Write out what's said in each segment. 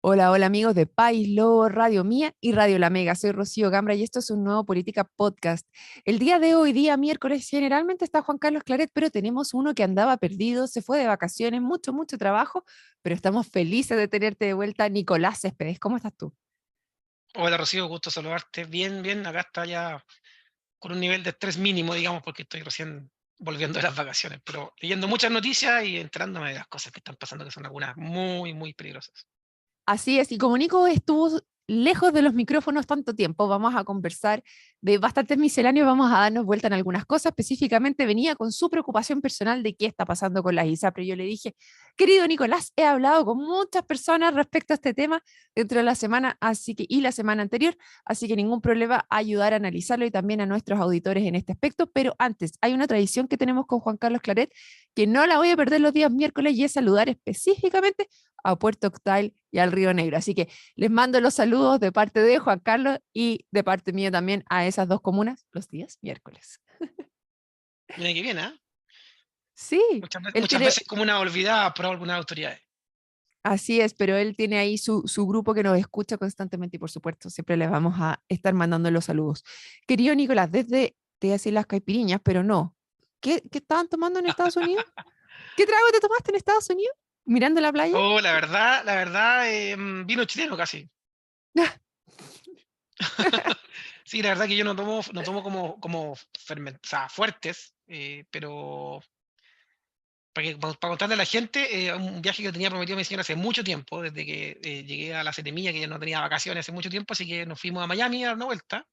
Hola, hola amigos de País Lobo, Radio Mía y Radio La Mega. Soy Rocío Gambra y esto es un nuevo Política Podcast. El día de hoy, día miércoles, generalmente está Juan Carlos Claret, pero tenemos uno que andaba perdido, se fue de vacaciones, mucho trabajo, pero estamos felices de tenerte de vuelta. Nicolás Céspedes, ¿cómo estás tú? Hola Rocío, gusto saludarte. Bien, bien, acá está ya con un nivel de estrés mínimo, digamos, porque estoy recién volviendo de las vacaciones, pero leyendo muchas noticias y enterándome de las cosas que están pasando, que son algunas muy peligrosas. Así es, y como Nico estuvo lejos de los micrófonos tanto tiempo, vamos a conversar de bastantes misceláneos, vamos a darnos vuelta en algunas cosas. Específicamente venía con su preocupación personal de qué está pasando con las ISAPRE. Yo le dije, querido Nicolás, he hablado con muchas personas respecto a este tema dentro de la semana y la semana anterior, así que ningún problema ayudar a analizarlo y también a nuestros auditores en este aspecto. Pero antes, hay una tradición que tenemos con Juan Carlos Claret que no la voy a perder los días miércoles y es saludar específicamente a Puerto Octay y al Río Negro. Así que les mando los saludos de parte de Juan Carlos y de parte mía también a esas dos comunas los días miércoles. Viene que viene, ¿eh? Sí, él Muchas tiene, veces como una olvidada por algunas autoridades. así es, pero él tiene ahí su grupo que nos escucha constantemente y por supuesto siempre les vamos a estar mandando los saludos. Querido Nicolás, te iba a decir las caipiriñas, pero no. ¿Qué estaban tomando en Estados Unidos? ¿Qué trago te tomaste en Estados Unidos? ¿Mirando la playa? Oh, la verdad, vino chileno casi. Sí, la verdad que yo no tomo o sea, fuertes, pero para contarle a la gente, un viaje que tenía prometido mi señora hace mucho tiempo, desde que llegué a la Seremilla, que ya no tenía vacaciones hace mucho tiempo, así que nos fuimos a Miami a dar una vuelta,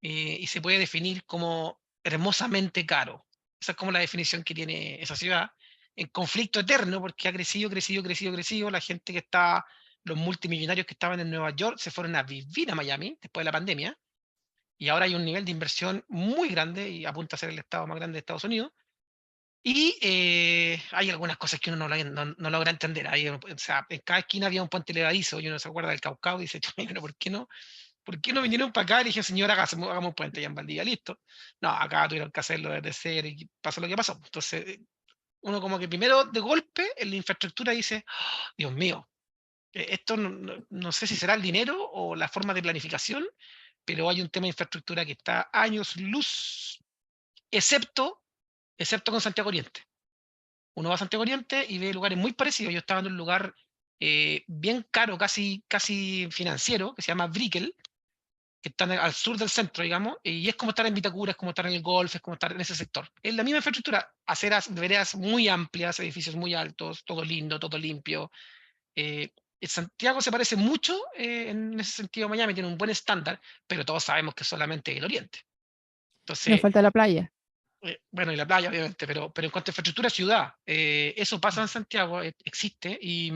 y se puede definir como hermosamente caro. Esa es como la definición que tiene esa ciudad, en conflicto eterno, porque ha crecido. La gente que está, los multimillonarios que estaban en Nueva York se fueron a vivir a Miami después de la pandemia, y ahora hay un nivel de inversión muy grande y apunta a ser el estado más grande de Estados Unidos y hay algunas cosas que uno no logra entender. O sea, en cada esquina había un puente levadizo y uno se acuerda del Caucao y dice, pero ¿por qué no vinieron para acá? Y dije, señor, hagamos un puente ya en Valdivia, listo. No, acá tuvieron que hacerlo desde cero y pasó lo que pasó. Entonces, uno como que primero de golpe en la infraestructura dice, "Ah, Dios mío, esto no sé si será el dinero o la forma de planificación, pero hay un tema de infraestructura que está años luz, excepto, excepto con Santiago Oriente. Uno va a Santiago Oriente y ve lugares muy parecidos. Yo estaba en un lugar bien caro, casi financiero, que se llama Brickell, que está al sur del centro, digamos, y es como estar en Vitacura, es como estar en el Golf, es como estar en ese sector. Es la misma infraestructura, aceras, veredas muy amplias, edificios muy altos, todo lindo, todo limpio. Eh, Santiago se parece mucho en ese sentido a Miami, tiene un buen estándar, pero todos sabemos que es solamente el Oriente. Nos Entonces, falta la playa. bueno, y la playa, obviamente, pero en cuanto a infraestructura, ciudad, eso pasa en Santiago, existe, y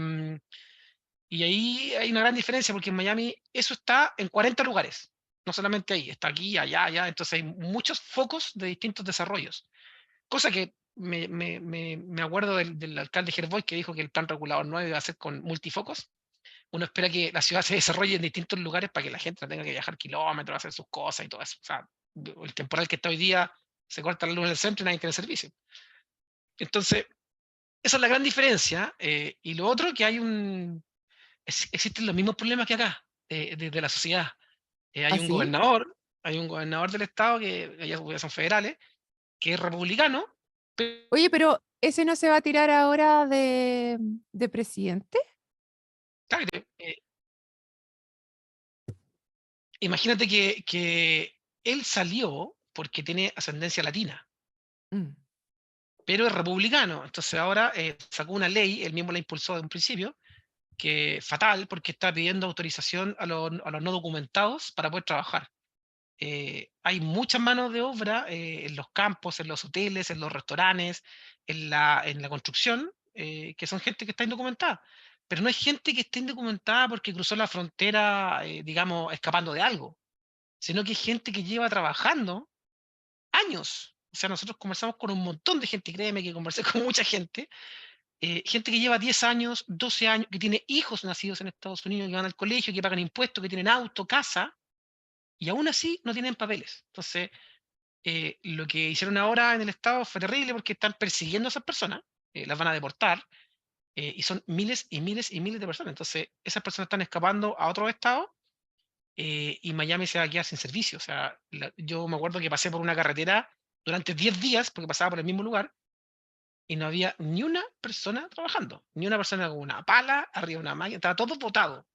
ahí hay una gran diferencia, porque en Miami eso está en 40 lugares, no solamente ahí, está aquí, allá, entonces hay muchos focos de distintos desarrollos, cosa que me acuerdo del alcalde Gerboy que dijo que el plan regulador 9 iba a ser con multifocos. Uno espera que la ciudad se desarrolle en distintos lugares para que la gente no tenga que viajar kilómetros, hacer sus cosas y todo eso. O sea, el temporal que está hoy día se corta la luz en el centro y nadie tiene servicio. Entonces, esa es la gran diferencia. Y lo otro, que existen los mismos problemas que acá, de la sociedad. Hay un ¿Así? gobernador, del estado, que allá son federales, que es republicano. Oye, pero ese no se va a tirar ahora de presidente. Claro, imagínate que él salió porque tiene ascendencia latina, Mm. pero es republicano. Entonces ahora sacó una ley, él mismo la impulsó de un principio, que fatal porque está pidiendo autorización a los no documentados para poder trabajar. Hay mucha mano de obra en los campos, en los hoteles, en los restaurantes, en la construcción, que son gente que está indocumentada. Pero no es gente que esté indocumentada porque cruzó la frontera, digamos, escapando de algo, sino que es gente que lleva trabajando años. O sea, nosotros conversamos con un montón de gente, créeme que conversé con mucha gente, gente que lleva 10 años, 12 años, que tiene hijos nacidos en Estados Unidos, que van al colegio, que pagan impuestos, que tienen auto, casa, y aún así no tienen papeles. Entonces, lo que hicieron ahora en el Estado fue terrible porque están persiguiendo a esas personas, las van a deportar, y son miles y miles y miles de personas. Entonces, esas personas están escapando a otros estados, y Miami se va a quedar sin servicio. O sea, yo me acuerdo que pasé por una carretera durante 10 días, porque pasaba por el mismo lugar, y no había ni una persona trabajando, ni una persona con una pala, arriba de una máquina, estaba todo botado.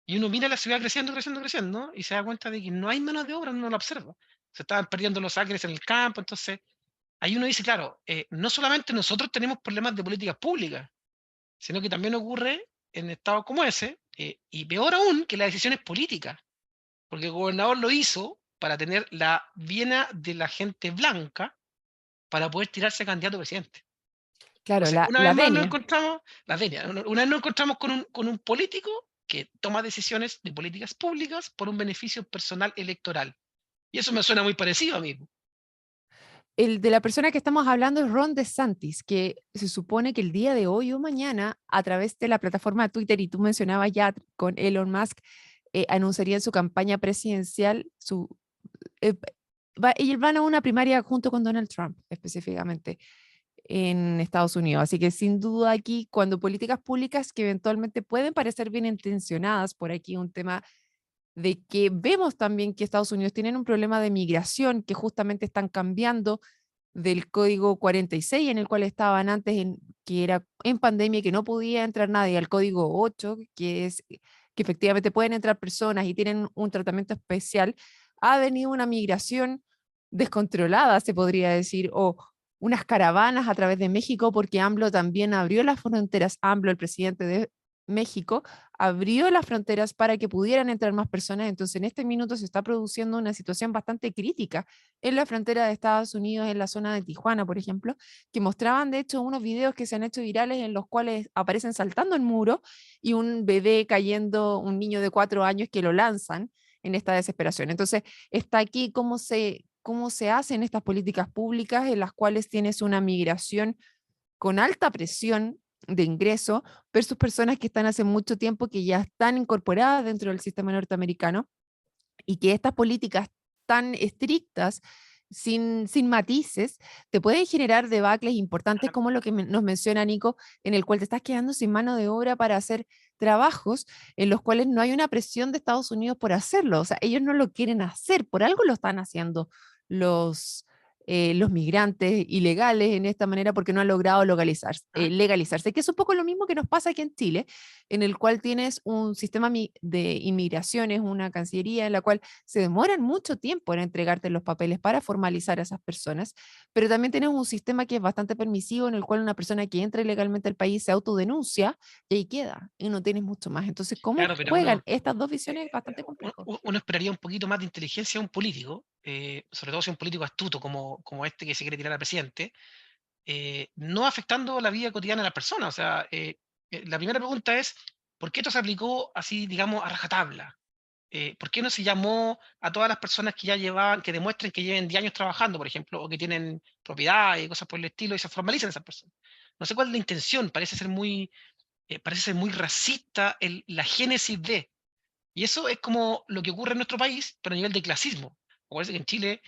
Y uno mira la ciudad creciendo, creciendo, creciendo, y se da cuenta de que no hay mano de obra, no lo observa. Se estaban perdiendo los acres en el campo. Entonces, ahí uno dice, claro, no solamente nosotros tenemos problemas de políticas públicas, sino que también ocurre en estados como ese, y peor aún, que la decisión es política, porque el gobernador lo hizo para tener la viena de la gente blanca para poder tirarse candidato a presidente. Claro, Entonces, una la vez más nos venia. encontramos, la venia, una vez nos encontramos con un político que toma decisiones de políticas públicas por un beneficio personal electoral. Y eso me suena muy parecido a mí. El de la persona que estamos hablando es Ron DeSantis, que se supone que el día de hoy o mañana, a través de la plataforma de Twitter, y tú mencionabas ya con Elon Musk, anunciaría en su campaña presidencial eh, ellos van a una primaria junto con Donald Trump, específicamente en Estados Unidos. Así que sin duda aquí, cuando políticas públicas que eventualmente pueden parecer bien intencionadas, por aquí un tema de que vemos también que Estados Unidos tienen un problema de migración que justamente están cambiando del código 46 en el cual estaban antes, que era en pandemia, que no podía entrar nadie, al código 8, que es que efectivamente pueden entrar personas y tienen un tratamiento especial. Ha venido una migración descontrolada, se podría decir, o unas caravanas a través de México, porque AMLO también abrió las fronteras. AMLO, el presidente de México, abrió las fronteras para que pudieran entrar más personas. Entonces, en este minuto se está produciendo una situación bastante crítica en la frontera de Estados Unidos, en la zona de Tijuana, por ejemplo, que mostraban de hecho unos videos que se han hecho virales en los cuales aparecen saltando el muro y un bebé cayendo, un niño de 4 años que lo lanzan en esta desesperación. Entonces, está aquí cómo se hacen estas políticas públicas en las cuales tienes una migración con alta presión de ingreso versus personas que están hace mucho tiempo que ya están incorporadas dentro del sistema norteamericano y que estas políticas tan estrictas, sin matices, te pueden generar debacles importantes como lo que nos menciona Nico, en el cual te estás quedando sin mano de obra para hacer trabajos en los cuales no hay una presión de Estados Unidos por hacerlo. O sea, ellos no lo quieren hacer, por algo lo están haciendo los, los migrantes ilegales en esta manera porque no han logrado legalizarse, que es un poco lo mismo que nos pasa aquí en Chile, en el cual tienes un sistema de inmigraciones, una cancillería en la cual se demoran mucho tiempo en entregarte los papeles para formalizar a esas personas, pero también tenemos un sistema que es bastante permisivo en el cual una persona que entra ilegalmente al país se autodenuncia y ahí queda y no tienes mucho más. Entonces, ¿cómo Claro, pero juegan uno, estas dos eh, visiones? Es bastante complejo. uno esperaría un poquito más de inteligencia de un político, sobre todo si es un político astuto como este que se quiere tirar a presidente, no afectando la vida cotidiana de las personas. O sea, la primera pregunta es, ¿por qué esto se aplicó así, digamos, a rajatabla? ¿Por qué no se llamó a todas las personas que ya llevaban, que demuestren que lleven 10 años trabajando, por ejemplo, o que tienen propiedad y cosas por el estilo, y se formalicen esas personas? No sé cuál es la intención, parece ser muy racista la génesis de. Y eso es como lo que ocurre en nuestro país, pero a nivel de clasismo. Parece que en Chile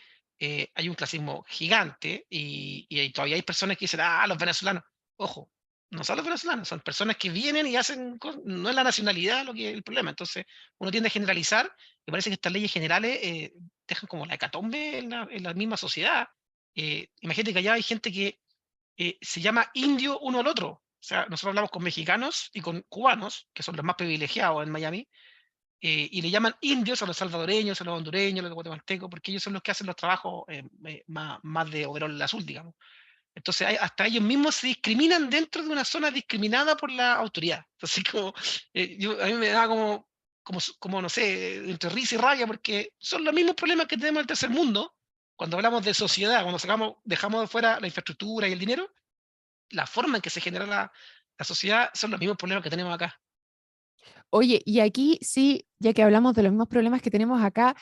hay un clasismo gigante y todavía hay personas que dicen, ah, los venezolanos. Ojo, no son los venezolanos, son personas que vienen y hacen cosas, no es la nacionalidad lo que es el problema. Entonces, uno tiende a generalizar y parece que estas leyes generales dejan como la hecatombe en la misma sociedad. Imagínate que allá hay gente que se llama indio uno al otro. O sea, nosotros hablamos con mexicanos y con cubanos, que son los más privilegiados en Miami, y le llaman indios a los salvadoreños, a los hondureños, a los guatemaltecos, porque ellos son los que hacen los trabajos más de overol azul, digamos. Entonces, hasta ellos mismos se discriminan dentro de una zona discriminada por la autoridad. Entonces, como, a mí me da como, no sé, entre risa y rabia, porque son los mismos problemas que tenemos en el tercer mundo. Cuando hablamos de sociedad, cuando dejamos de fuera la infraestructura y el dinero, la forma en que se genera la sociedad son los mismos problemas que tenemos acá. Oye, y aquí sí, ya que hablamos de los mismos problemas que tenemos acá,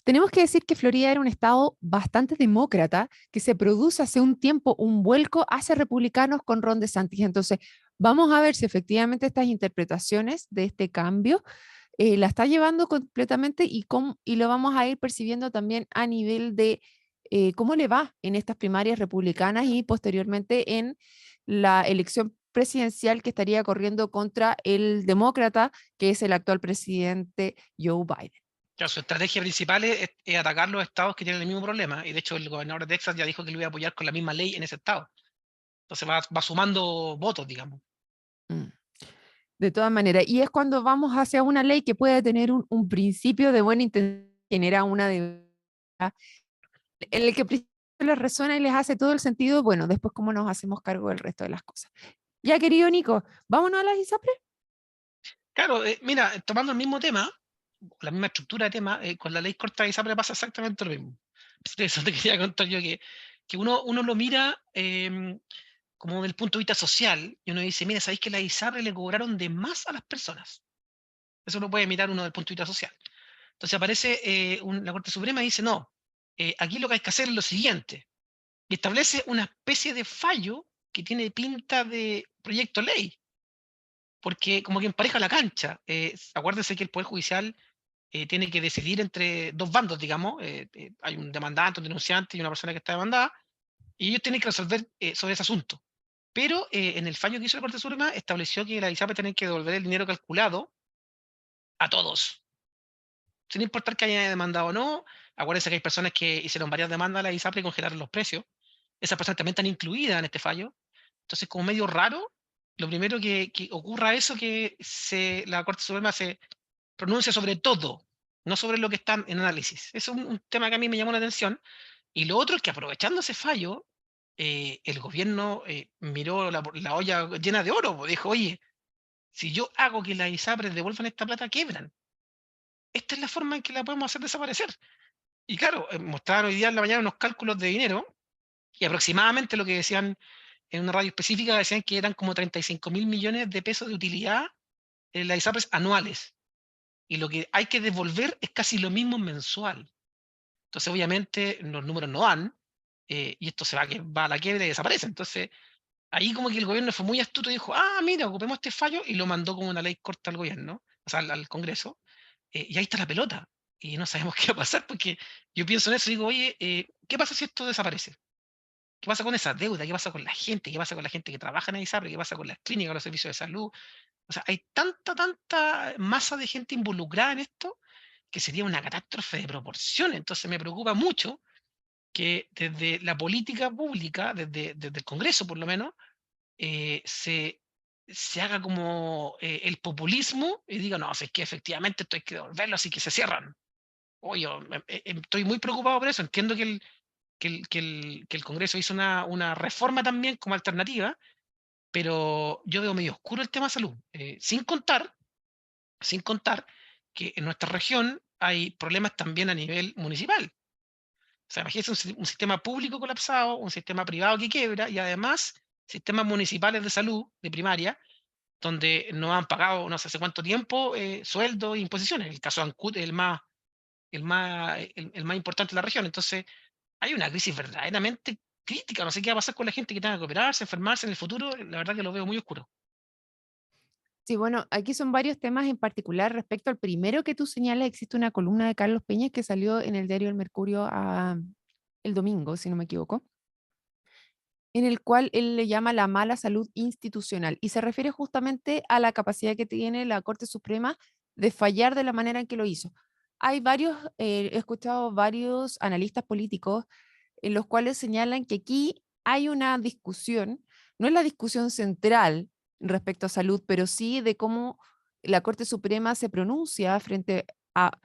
tenemos que decir que Florida era un estado bastante demócrata, que se produce hace un tiempo un vuelco hacia republicanos con Ron DeSantis. Entonces, vamos a ver si efectivamente estas interpretaciones de este cambio la está llevando completamente y lo vamos a ir percibiendo también a nivel de cómo le va en estas primarias republicanas y posteriormente en la elección presidencial que estaría corriendo contra el demócrata, que es el actual presidente Joe Biden. Claro, su estrategia principal es atacar los estados que tienen el mismo problema, y de hecho el gobernador de Texas ya dijo que lo iba a apoyar con la misma ley en ese estado. Entonces va sumando votos, digamos. Mm. De todas maneras, y es cuando vamos hacia una ley que puede tener un principio de buena intención, genera una de en el que al principio les resuena y les hace todo el sentido, bueno, después cómo nos hacemos cargo del resto de las cosas. Ya, querido Nico, vámonos a las ISAPRES. Claro, mira, tomando el mismo tema, la misma estructura de tema, con la ley corta de ISAPRE pasa exactamente lo mismo. Eso te quería contar yo, que uno lo mira como desde el punto de vista social, y uno dice, mira, ¿sabéis que la ISAPRE le cobraron de más a las personas? Eso lo puede mirar uno desde el punto de vista social. Entonces aparece la Corte Suprema y dice, no, aquí lo que hay que hacer es lo siguiente, y establece una especie de fallo que tiene pinta de proyecto ley, porque como que empareja la cancha. Acuérdense que el Poder Judicial tiene que decidir entre dos bandos, digamos. Hay un demandante, un denunciante y una persona que está demandada, y ellos tienen que resolver sobre ese asunto. Pero en el fallo que hizo la Corte Suprema estableció que la ISAPRE tiene que devolver el dinero calculado a todos, sin importar que haya demandado o no. Acuérdense que hay personas que hicieron varias demandas a la ISAPRE y congelaron los precios. Esas personas también están incluidas en este fallo. Entonces, como medio raro, lo primero que ocurra eso, que la Corte Suprema se pronuncia sobre todo, no sobre lo que está en análisis. Eso es un tema que a mí me llamó la atención. Y lo otro es que aprovechando ese fallo, el gobierno miró la olla llena de oro, pues, dijo, oye, si yo hago que las ISAPRES devuelvan esta plata, quebran. Esta es la forma en que la podemos hacer desaparecer. Y claro, mostraron hoy día en la mañana unos cálculos de dinero, y aproximadamente lo que decían en una radio específica, decían que eran como 35.000 millones de pesos de utilidad en las ISAPRES anuales. Y lo que hay que devolver es casi lo mismo mensual. Entonces, obviamente, los números no dan, y esto va a la quiebra y desaparece. Entonces, ahí como que el gobierno fue muy astuto y dijo, ah, mira, ocupemos este fallo, y lo mandó como una ley corta al gobierno, o sea, al Congreso, y ahí está la pelota. Y no sabemos qué va a pasar, porque yo pienso en eso y digo, oye, ¿qué pasa si esto desaparece? ¿Qué pasa con esa deuda? ¿Qué pasa con la gente? ¿Qué pasa con la gente que trabaja en ISAPRE? ¿Qué pasa con las clínicas, los servicios de salud? O sea, hay tanta masa de gente involucrada en esto que sería una catástrofe de proporciones. Entonces me preocupa mucho que desde la política pública, desde el Congreso por lo menos, se haga como el populismo y diga, no, es que efectivamente esto hay que devolverlo, así que se cierran. Oye, estoy muy preocupado por eso. Entiendo que el Congreso hizo una reforma también como alternativa, pero yo veo medio oscuro el tema salud, sin contar que en nuestra región hay problemas también a nivel municipal. O sea, imagínense un sistema público colapsado, un sistema privado que quiebra, y además sistemas municipales de salud, de primaria, donde no han pagado no sé hace cuánto tiempo sueldos e imposiciones. El caso de Ancud es el más importante de la región. Entonces, hay una crisis verdaderamente crítica. No sé qué va a pasar con la gente que tenga que operarse, enfermarse en el futuro. La verdad que lo veo muy oscuro. Sí, bueno, aquí son varios temas en particular. Respecto al primero que tú señalas, existe una columna de Carlos Peña que salió en el diario El Mercurio el domingo, si no me equivoco, en el cual él le llama la mala salud institucional y se refiere justamente a la capacidad que tiene la Corte Suprema de fallar de la manera en que lo hizo. Hay varios, he escuchado varios analistas políticos en los cuales señalan que aquí hay una discusión, no es la discusión central respecto a salud, pero sí de cómo la Corte Suprema se pronuncia frente a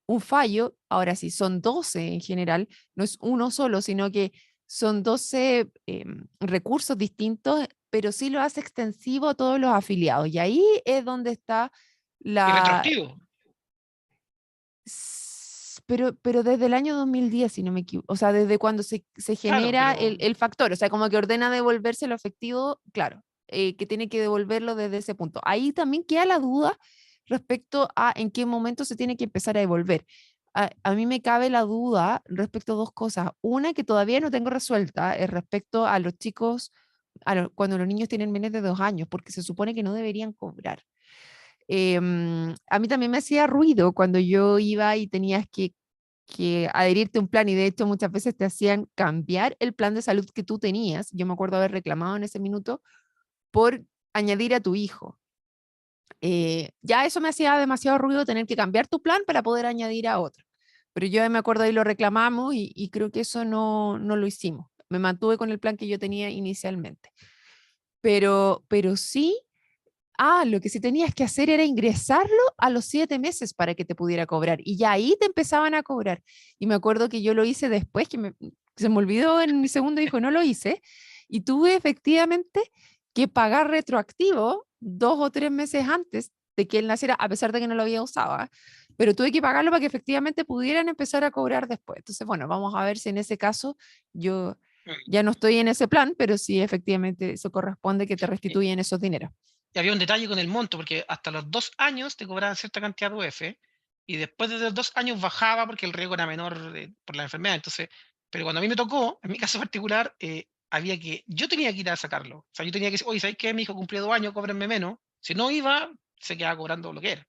un fallo. Ahora sí, son 12 en general, no es uno solo, sino que son 12 recursos distintos, pero sí lo hace extensivo a todos los afiliados. Y ahí es donde está Y la... retroactivo. Pero desde el año 2010, si no me equivoco, o sea, desde cuando se Claro, genera pero el factor, o sea, como que ordena devolverse lo efectivo, claro, que tiene que devolverlo desde ese punto. Ahí también queda la duda respecto a en qué momento se tiene que empezar a devolver. A mí me cabe la duda respecto a dos cosas. Una que todavía no tengo resuelta es respecto a los chicos, cuando los niños tienen menos de 2 años, porque se supone que no deberían cobrar. A mí también me hacía ruido cuando yo iba y tenías que adherirte a un plan y de hecho muchas veces te hacían cambiar el plan de salud que tú tenías. Yo me acuerdo haber reclamado en ese minuto por añadir a tu hijo. Ya eso me hacía demasiado ruido tener que cambiar tu plan para poder añadir a otro. Pero yo me acuerdo ahí lo reclamamos y creo que eso no lo hicimos. Me mantuve con el plan que yo tenía inicialmente. Pero sí, lo que sí tenías que hacer era ingresarlo a los 7 meses para que te pudiera cobrar. Y ya ahí te empezaban a cobrar. Y me acuerdo que yo lo hice después, se me olvidó en mi segundo hijo, no lo hice. Y tuve efectivamente que pagar retroactivo 2 o 3 meses antes de que él naciera, a pesar de que no lo había usado. Pero tuve que pagarlo para que efectivamente pudieran empezar a cobrar después. Entonces, bueno, vamos a ver si en ese caso yo ya no estoy en ese plan, pero sí efectivamente eso corresponde que te Y restituyen esos dineros. y había un detalle con el monto, porque hasta los 2 años te cobraban cierta cantidad de UF, y después de los 2 años bajaba porque el riesgo era menor, por la enfermedad. Entonces, pero cuando a mí me tocó, en mi caso particular, yo tenía que ir a sacarlo. O sea, yo tenía que decir: "Oye, ¿sabes qué? Mi hijo cumplió 2 años, cóbrenme menos". Si no iba, se quedaba cobrando lo que era.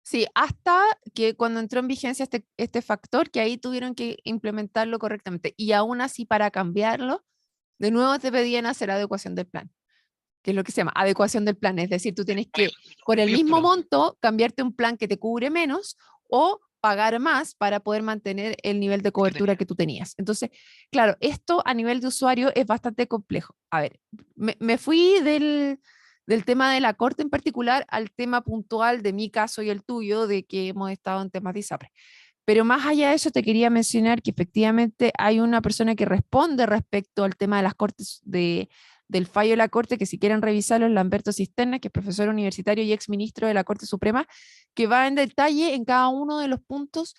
Sí, hasta que cuando entró en vigencia este factor, que ahí tuvieron que implementarlo correctamente. Y aún así, para cambiarlo, de nuevo te pedían hacer adecuación del plan, que es lo que se llama adecuación del plan. Es decir, tú tienes que, por el mismo Ridículo. monto, cambiarte un plan que te cubre menos o pagar más para poder mantener el nivel de El que cobertura tenía. que tú tenías. Entonces, claro, esto a nivel de usuario es bastante complejo. A ver, me fui del tema de la corte en particular al tema puntual de mi caso y el tuyo, de que hemos estado en temas de ISAPRE. Pero más allá de eso, te quería mencionar que efectivamente hay una persona que responde respecto al tema de las cortes, del fallo de la Corte, que si quieren revisarlo, es Lamberto Cisterna, que es profesor universitario y exministro de la Corte Suprema, que va en detalle en cada uno de los puntos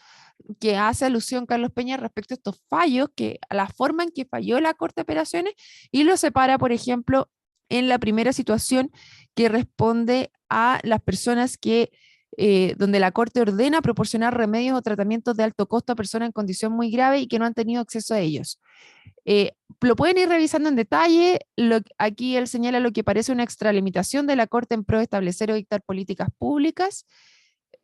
que hace alusión Carlos Peña respecto a estos fallos, a la forma en que falló la Corte de Apelaciones, y lo separa, por ejemplo, en la primera situación que responde a las personas donde la Corte ordena proporcionar remedios o tratamientos de alto costo a personas en condición muy grave y que no han tenido acceso a ellos. Lo pueden ir revisando en detalle. Aquí él señala lo que parece una extralimitación de la Corte en pro de establecer o dictar políticas públicas,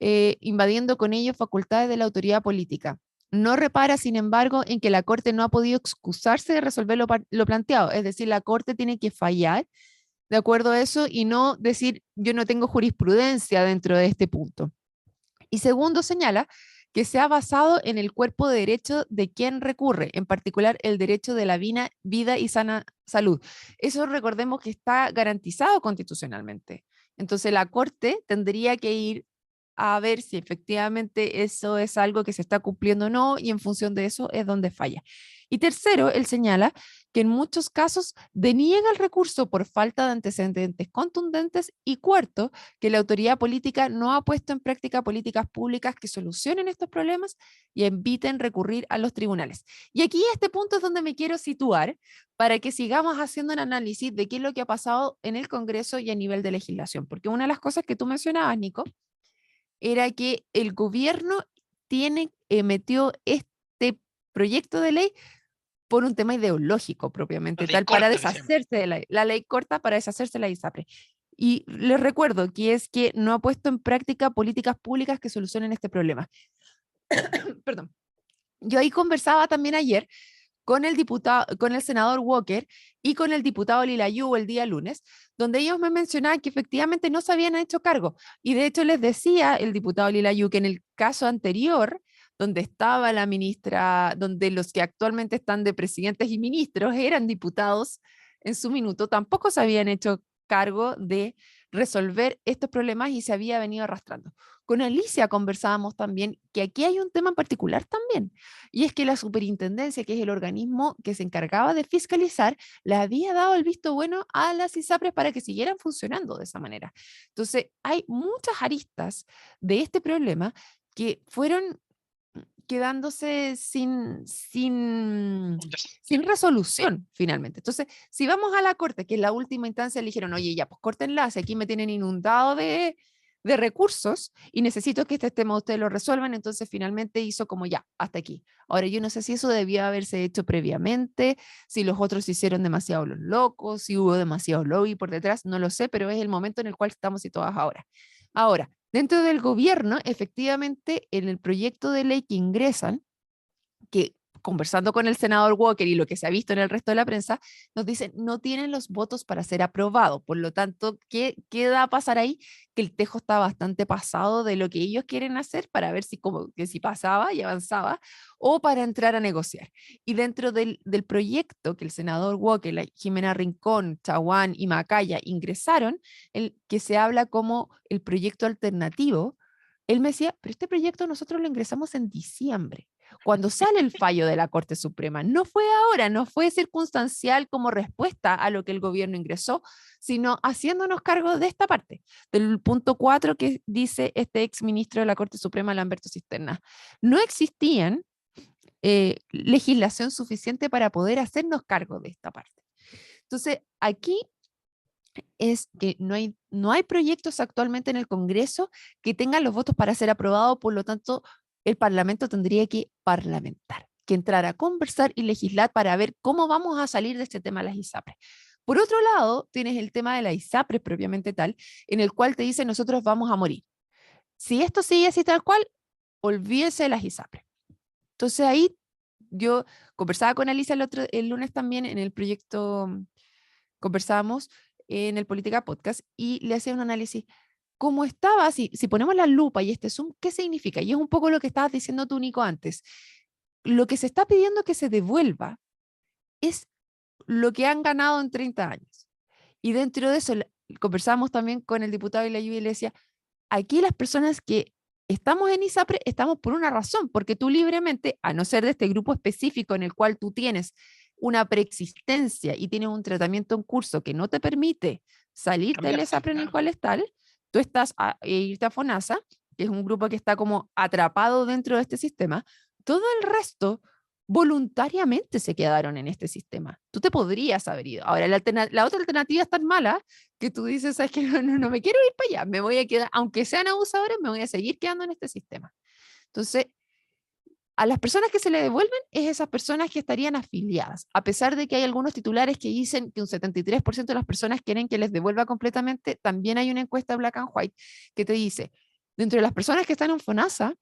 invadiendo con ello facultades de la autoridad política. No repara, sin embargo, en que la Corte no ha podido excusarse de resolver lo planteado. Es decir, la Corte tiene que fallar de acuerdo a eso y no decir yo no tengo jurisprudencia dentro de este punto. Y segundo, señala que se ha basado en el cuerpo de derecho de quien recurre, en particular el derecho de la vida y sana salud. Eso recordemos que está garantizado constitucionalmente. Entonces la Corte tendría que ir a ver si efectivamente eso es algo que se está cumpliendo o no, y en función de eso es donde falla. Y tercero, él señala que en muchos casos deniega el recurso por falta de antecedentes contundentes, y cuarto, que la autoridad política no ha puesto en práctica políticas públicas que solucionen estos problemas y eviten recurrir a los tribunales. Y aquí este punto es donde me quiero situar para que sigamos haciendo un análisis de qué es lo que ha pasado en el Congreso y a nivel de legislación, porque una de las cosas que tú mencionabas, Nico, era que el gobierno metió este proyecto de ley por un tema ideológico La propiamente ley tal, para corta que se llama. deshacerse de la ley corta, para deshacerse de la ISAPRE. Y les recuerdo que es que no ha puesto en práctica políticas públicas que solucionen este problema. Perdón. Yo ahí conversaba también ayer con el senador Walker y con el diputado Lilayú el día lunes, donde ellos me mencionaban que efectivamente no se habían hecho cargo. Y de hecho les decía el diputado Lilayú que en el caso anterior, donde estaba la ministra, donde los que actualmente están de presidentes y ministros eran diputados en su minuto, tampoco se habían hecho cargo de resolver estos problemas y se había venido arrastrando. Con Alicia conversábamos también que aquí hay un tema en particular también, y es que la superintendencia, que es el organismo que se encargaba de fiscalizar, le había dado el visto bueno a las ISAPRES para que siguieran funcionando de esa manera. Entonces, hay muchas aristas de este problema que fueron quedándose sin resolución finalmente. Entonces, si vamos a la corte, que es la última instancia, le dijeron, oye, ya, pues córtenla, si aquí me tienen inundado de recursos y necesito que este tema ustedes lo resuelvan, entonces finalmente hizo como ya, hasta aquí. Ahora, yo no sé si eso debía haberse hecho previamente, si los otros hicieron demasiado los locos, si hubo demasiado lobby por detrás, no lo sé, pero es el momento en el cual estamos situados ahora. Ahora, dentro del gobierno, efectivamente, en el proyecto de ley que ingresan, que conversando con el senador Walker y lo que se ha visto en el resto de la prensa, nos dicen no tienen los votos para ser aprobado. Por lo tanto, ¿qué va a pasar ahí? Que el tejo está bastante pasado de lo que ellos quieren hacer para ver que si pasaba y avanzaba o para entrar a negociar. Y dentro del proyecto que el senador Walker, Jimena Rincón, Chaguán y Macaya ingresaron, que se habla como el proyecto alternativo, él me decía, pero este proyecto nosotros lo ingresamos en diciembre, cuando sale el fallo de la Corte Suprema. No fue ahora, no fue circunstancial como respuesta a lo que el gobierno ingresó, sino haciéndonos cargo de esta parte, del punto 4 que dice este ex ministro de la Corte Suprema, Lamberto Cisterna. No existían legislación suficiente para poder hacernos cargo de esta parte. Entonces, aquí es que no hay proyectos actualmente en el Congreso que tengan los votos para ser aprobados, por lo tanto, el Parlamento tendría que parlamentar, que entrar a conversar y legislar para ver cómo vamos a salir de este tema de las ISAPRES. Por otro lado, tienes el tema de la ISAPRES propiamente tal, en el cual te dice nosotros vamos a morir. Si esto sigue así tal cual, olvídese de las ISAPRES. Entonces ahí yo conversaba con Alicia el lunes también en el proyecto, conversábamos en el Política Podcast y le hacía un análisis. ¿Cómo estaba? Si ponemos la lupa y este zoom, ¿qué significa? Y es un poco lo que estabas diciendo tú, Nico, antes. Lo que se está pidiendo que se devuelva es lo que han ganado en 30 años. Y dentro de eso, conversamos también con el diputado y la lluvia y le decía, aquí las personas que estamos en ISAPRE estamos por una razón, porque tú libremente, a no ser de este grupo específico en el cual tú tienes una preexistencia y tienes un tratamiento en curso que no te permite salir del Cambiarte, ISAPRE en el claro. cual estás, tú estás a irte a FONASA, que es un grupo que está como atrapado dentro de este sistema, todo el resto voluntariamente se quedaron en este sistema. Tú te podrías haber ido. Ahora, la otra alternativa es tan mala que tú dices, ¿sabes qué? No me quiero ir para allá, me voy a quedar, aunque sean abusadores, me voy a seguir quedando en este sistema. Entonces, a las personas que se le devuelven es esas personas que estarían afiliadas, a pesar de que hay algunos titulares que dicen que un 73% de las personas quieren que les devuelva completamente. También hay una encuesta Black and White que te dice, dentro de las personas que están en FONASA,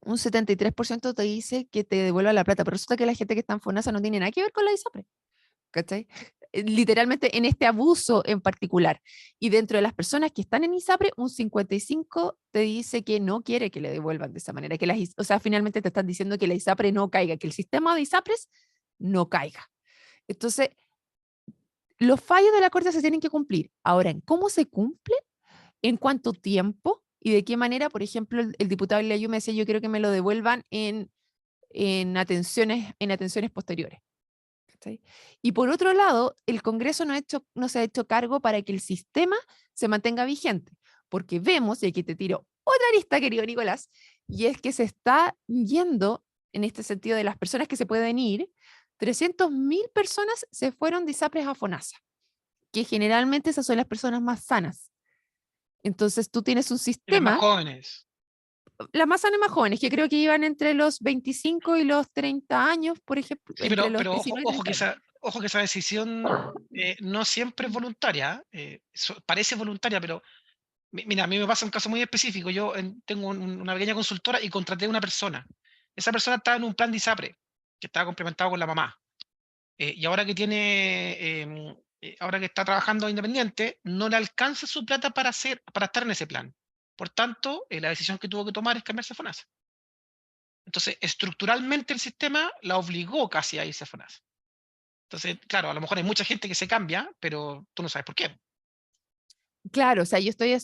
un 73% te dice que te devuelva la plata, pero resulta que la gente que está en FONASA no tiene nada que ver con la ISAPRE, ¿cachai? Literalmente en este abuso en particular. Y dentro de las personas que están en ISAPRE, un 55 te dice que no quiere que le devuelvan de esa manera, o sea, finalmente te están diciendo que la ISAPRE no caiga, que el sistema de ISAPRES no caiga. Entonces, los fallos de la Corte se tienen que cumplir. Ahora, ¿en cómo se cumple? ¿En cuánto tiempo? ¿Y de qué manera? Por ejemplo, el diputado Leayu me decía, yo quiero que me lo devuelvan en atenciones posteriores. ¿Sí? Y por otro lado, el Congreso no se ha hecho cargo para que el sistema se mantenga vigente, porque vemos, y aquí te tiro otra lista, querido Nicolás, y es que se está yendo, en este sentido de las personas que se pueden ir, 300.000 personas se fueron de ISAPRES a FONASA, que generalmente esas son las personas más sanas. Entonces tú tienes un Y las más sistema, jóvenes. las más sanas y más jóvenes, que creo que iban entre los 25 y los 30 años, por ejemplo, Sí, entre los pero ojo, 19 y 30 años. ojo que esa decisión no siempre es voluntaria. Parece voluntaria, pero mira, a mí me pasa un caso muy específico. Yo tengo una pequeña consultora y contraté a una persona. Esa persona estaba en un plan de ISAPRE, que estaba complementado con la mamá. Y ahora que ahora que está trabajando independiente, no le alcanza su plata para estar en ese plan. Por tanto, la decisión que tuvo que tomar es cambiarse a FONASA. Entonces, estructuralmente el sistema la obligó casi a irse a FONASA. Entonces, claro, a lo mejor hay mucha gente que se cambia, pero tú no sabes por qué. Claro, o sea, yo estoy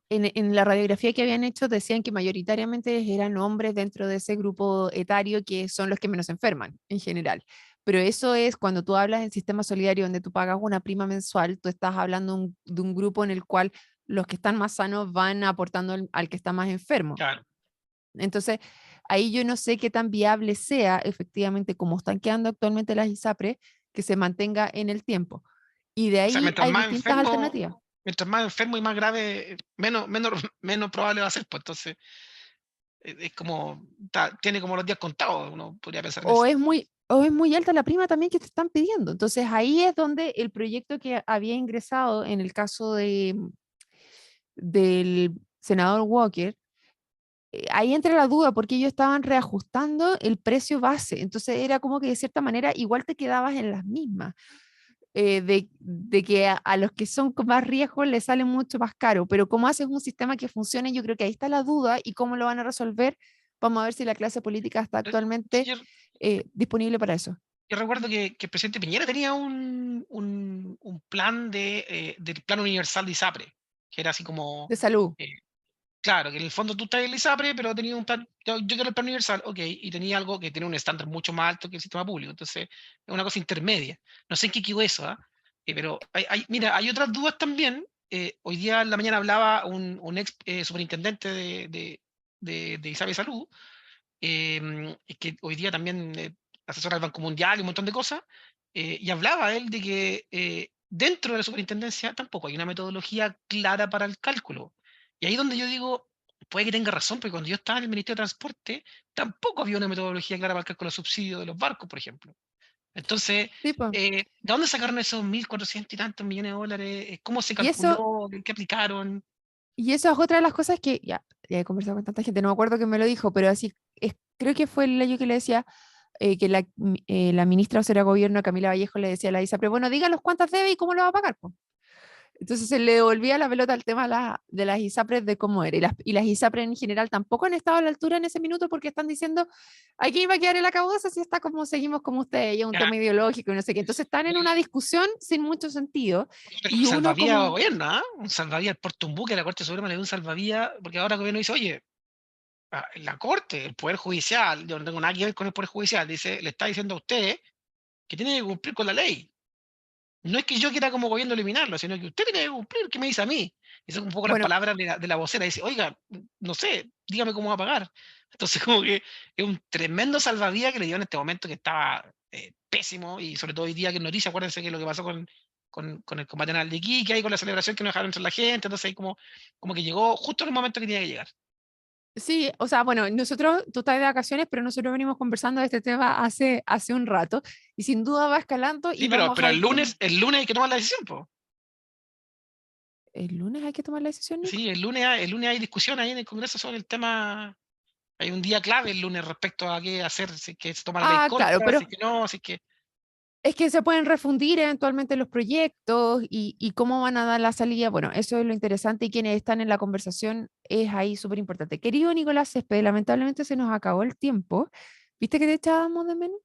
en la radiografía que habían hecho decían que mayoritariamente eran hombres dentro de ese grupo etario que son los que menos enferman en general. Pero eso es cuando tú hablas del sistema solidario donde tú pagas una prima mensual, tú estás hablando de un grupo en el cual los que están más sanos van aportando al que está más enfermo. Claro. Entonces, ahí yo no sé qué tan viable sea efectivamente como están quedando actualmente las ISAPRE, que se mantenga en el tiempo. Y de O sea, ahí hay distintas alternativas. mientras más enfermo y más grave, menos probable va a ser. Pues entonces, es como, tiene como los días contados, uno podría pensar en eso. O es muy alta la prima también que te están pidiendo. Entonces ahí es donde el proyecto que había ingresado en el caso del senador Walker ahí entra la duda porque ellos estaban reajustando el precio base, entonces era como que de cierta manera igual te quedabas en las mismas, de que a los que son con más riesgo les sale mucho más caro, pero cómo haces un sistema que funcione, yo creo que ahí está la duda y cómo lo van a resolver. Vamos a ver si la clase política está Sí, actualmente disponible para eso. yo recuerdo que el presidente Piñera tenía un plan del plan universal de ISAPRE, que era así como, De salud. eh, claro, que en el fondo tú estás en el ISAPRE, pero tenía un plan, yo quiero el plan universal, ok, y tenía algo que tiene un estándar mucho más alto que el sistema público, entonces es una cosa intermedia. No sé en qué quedó eso, ¿ah? Pero mira, hay otras dudas también. Hoy día en la mañana hablaba un ex superintendente de ISAPRE Salud, que hoy día también asesora al Banco Mundial y un montón de cosas, y hablaba él de que dentro de la superintendencia tampoco hay una metodología clara para el cálculo. Y ahí es donde yo digo, puede que tenga razón, porque cuando yo estaba en el Ministerio de Transporte, tampoco había una metodología clara para el cálculo de subsidio de los barcos, por ejemplo. Entonces, Sí, po. ¿de dónde sacaron esos 1.400 y tantos millones de dólares? ¿Cómo se Y eso, calculó? ¿Qué aplicaron? y eso es otra de las cosas que ya he conversado con tanta gente, no me acuerdo quién me lo dijo, pero así, creo que fue el yo que le decía que la ministra o sea, gobierno, Camila Vallejo, le decía a la ISAPRE, bueno, díganos cuántas debe y cómo lo va a pagar, po. Entonces se le devolvía la pelota al tema de las ISAPRES de cómo era. Y las ISAPRES en general tampoco han estado a la altura en ese minuto porque están diciendo, aquí va a quedar el acabose si está como seguimos como ustedes, y es un Ya, tema ideológico y no sé qué. Entonces están en una discusión sin mucho sentido. pero un Y uno salvavidas al como, gobierno, ¿ah? Un salvavidas, porta un buque, la Corte Suprema le dio un salvavidas, porque ahora el gobierno dice, oye, la Corte, el Poder Judicial, yo no tengo nada que ver con el Poder Judicial, dice, le está diciendo a usted que tiene que cumplir con la ley. No es que yo quiera como gobierno eliminarlo, sino que usted tiene que cumplir, ¿qué me dice a mí? Y son un poco las bueno, palabras de la vocera, dice, oiga, no sé, dígame cómo va a pagar. Entonces como que es un tremendo salvavidas que le dio en este momento que estaba pésimo, y sobre todo hoy día que es noticia, acuérdense que lo que pasó con el combate naval de Iquique, ahí con la celebración que nos dejaron entre la gente, entonces ahí como que llegó justo en el momento que tenía que llegar. sí, o sea, bueno, nosotros, tú estás de vacaciones, pero nosotros venimos conversando de este tema hace un rato y sin duda va escalando y Sí, pero, vamos pero a el ir, lunes, el lunes hay que tomar la decisión, pues. el lunes hay que tomar la decisión, Nico. Sí, el lunes hay discusión ahí en el Congreso sobre el tema. Hay un día clave el lunes respecto a qué hacer, si es que se toma la ley Ah, claro, corta, si pero es que no, si es que. es que se pueden refundir eventualmente los proyectos y cómo van a dar la salida. Bueno, eso es lo interesante y quienes están en la conversación es ahí súper importante. Querido Nicolás Céspedes, lamentablemente se nos acabó el tiempo. ¿Viste que te echábamos de menos?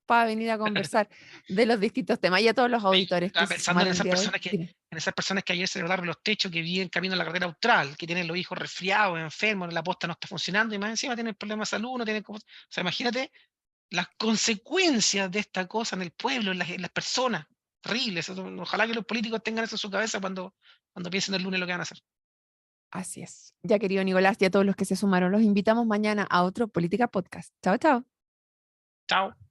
Para venir a conversar de los distintos temas y a todos los Oye, auditores que estaba se pensando en sumaron el esas día de hoy. personas que, Dime. en esas personas que ayer se celebraron los techos, que viven camino a la carrera austral, que tienen los hijos resfriados, enfermos, la posta no está funcionando y más encima tienen problemas de salud, no tienen o sea, imagínate las consecuencias de esta cosa en el pueblo, en las personas. Terribles. Ojalá que los políticos tengan eso en su cabeza cuando piensen el lunes lo que van a hacer. Así es. Ya, querido Nicolás, y a todos los que se sumaron, los invitamos mañana a otro Política Podcast. Chao, chao. Chao.